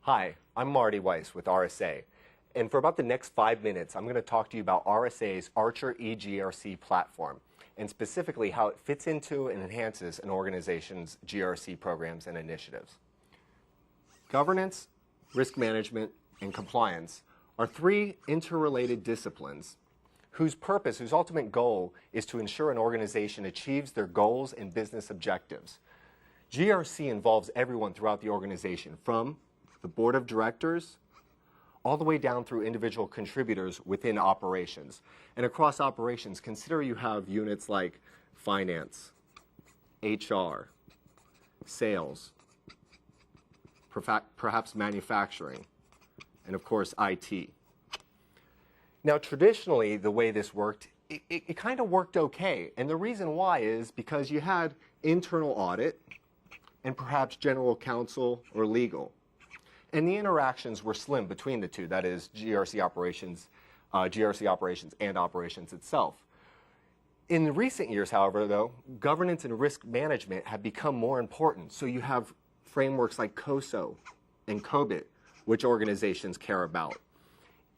Hi, I'm Marty Weiss with RSA. And for about the next 5 minutes, I'm going to talk to you about RSA's Archer eGRC platform, and specifically how it fits into and enhances an organization's GRC programs and initiatives. Governance, risk management, and compliance are three interrelated disciplines whose purpose, whose ultimate goal, is to ensure an organization achieves their goals and business objectives. GRC involves everyone throughout the organization, from the board of directors all the way down through individual contributors within operations. And across operations, consider you have units like finance, HR, sales, perhaps manufacturing, and of course IT. Now traditionally, the way this worked, it kind of worked okay. And the reason why is because you had internal audit and perhaps general counsel or legal. And the interactions were slim between the two, that is GRC operations and operations itself. In the recent years, however, though, governance and risk management have become more important. So you have frameworks like COSO and COBIT, which organizations care about.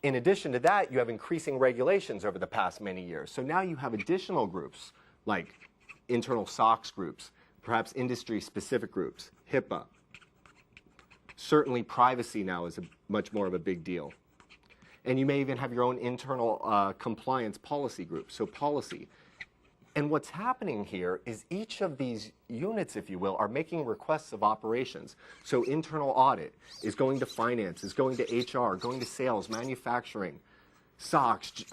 In addition to that, you have increasing regulations over the past many years. So now you have additional groups like internal SOX groups, perhaps industry-specific groups, HIPAA. Certainly privacy now is much more of a big deal. And you may even have your own internal compliance policy group, so policy. And what's happening here is each of these units, if you will, are making requests of operations. So internal audit is going to finance, is going to HR, going to sales, manufacturing, SOX,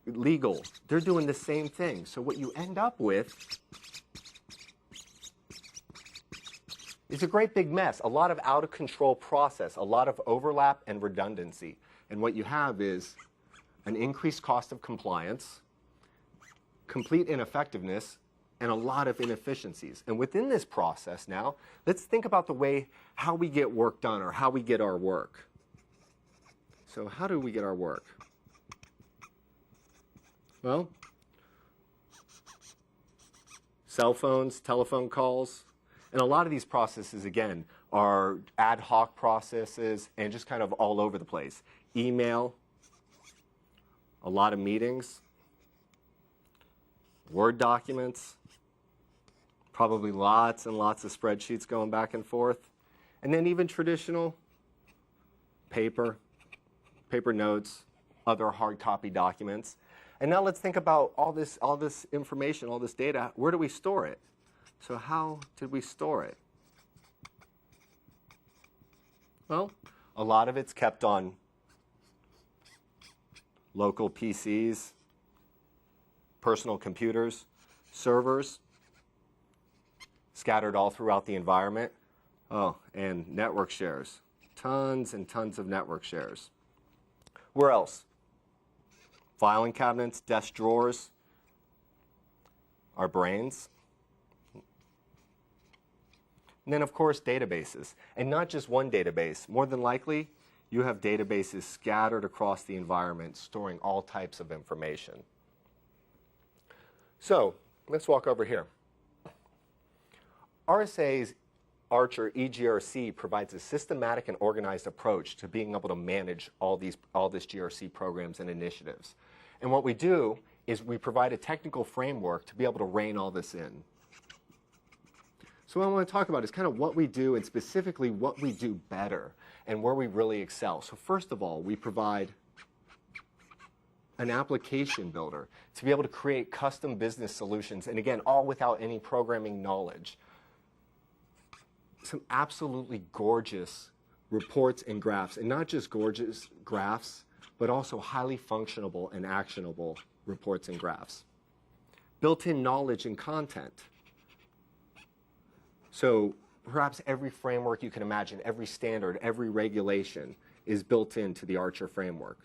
legal. They're doing the same thing. So what you end up with is a great big mess, a lot of out-of-control process, a lot of overlap and redundancy. And what you have is an increased cost of compliance, complete ineffectiveness, and a lot of inefficiencies. And within this process now, let's think about the way how we get work done or how we get our work. So how do we get our work? Well, cell phones, telephone calls. And a lot of these processes, again, are ad hoc processes and just kind of all over the place. Email, a lot of meetings, Word documents, probably lots and lots of spreadsheets going back and forth. And then even traditional paper notes, other hard copy documents. And now let's think about all this information, all this data. Where do we store it? So how did we store it? Well, a lot of it's kept on local PCs, personal computers, servers, scattered all throughout the environment. Oh, and network shares. Tons and tons of network shares. Where else? Filing cabinets, desk drawers, our brains. And then, of course, databases. And not just one database. More than likely, you have databases scattered across the environment storing all types of information. So let's walk over here. RSA's Archer eGRC provides a systematic and organized approach to being able to manage all this GRC programs and initiatives. And what we do is we provide a technical framework to be able to rein all this in. So what I want to talk about is kind of what we do and specifically what we do better and where we really excel. So first of all, we provide an application builder to be able to create custom business solutions, and again, all without any programming knowledge. Some absolutely gorgeous reports and graphs, and not just gorgeous graphs, but also highly functionable and actionable reports and graphs. Built-in knowledge and content. So perhaps every framework you can imagine, every standard, every regulation is built into the Archer framework.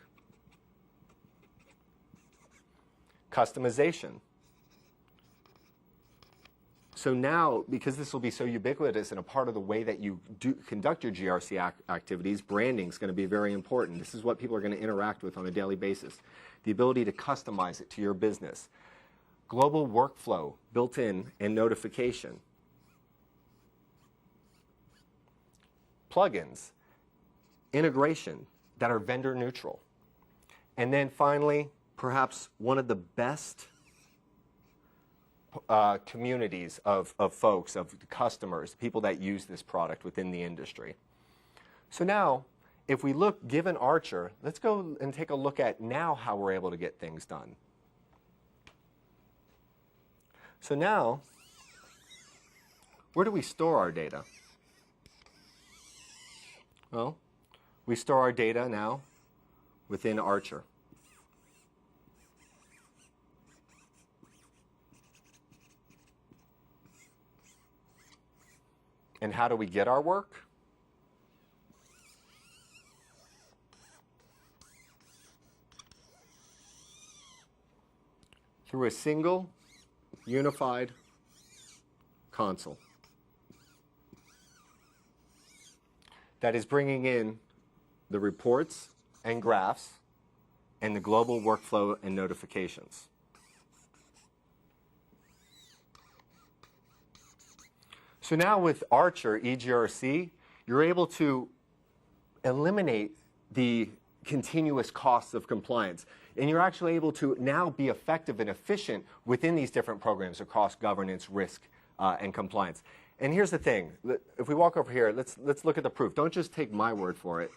Customization. So now, because this will be so ubiquitous and a part of the way that you conduct your GRC activities, branding is going to be very important. This is what people are going to interact with on a daily basis. The ability to customize it to your business. Global workflow built in and notification. Plugins. integration that are vendor neutral. And then finally, perhaps one of the best communities of folks, of customers, people that use this product within the industry. So now, if we look, given Archer, let's go and take a look at now how we're able to get things done. So now, where do we store our data? Well, we store our data now within Archer. And how do we get our work? Through a single, unified console that is bringing in the reports and graphs and the global workflow and notifications. So now with Archer eGRC, you're able to eliminate the continuous costs of compliance. And you're actually able to now be effective and efficient within these different programs across governance, risk, and compliance. And here's the thing. If we walk over here, let's look at the proof. Don't just take my word for it.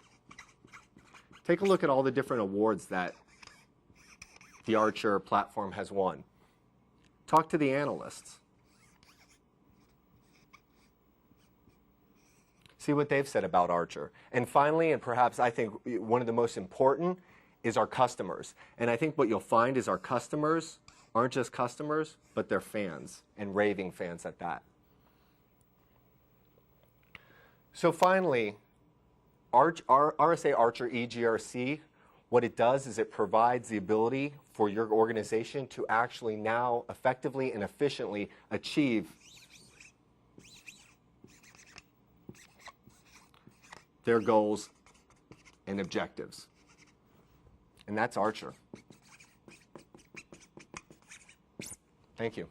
Take a look at all the different awards that the Archer platform has won. Talk to the analysts. See what they've said about Archer. And finally, and perhaps I think one of the most important, is our customers. And I think what you'll find is our customers aren't just customers, but they're fans, and raving fans at that. So finally, RSA Archer eGRC, what it does is it provides the ability for your organization to actually now effectively and efficiently achieve their goals and objectives. And that's Archer. Thank you.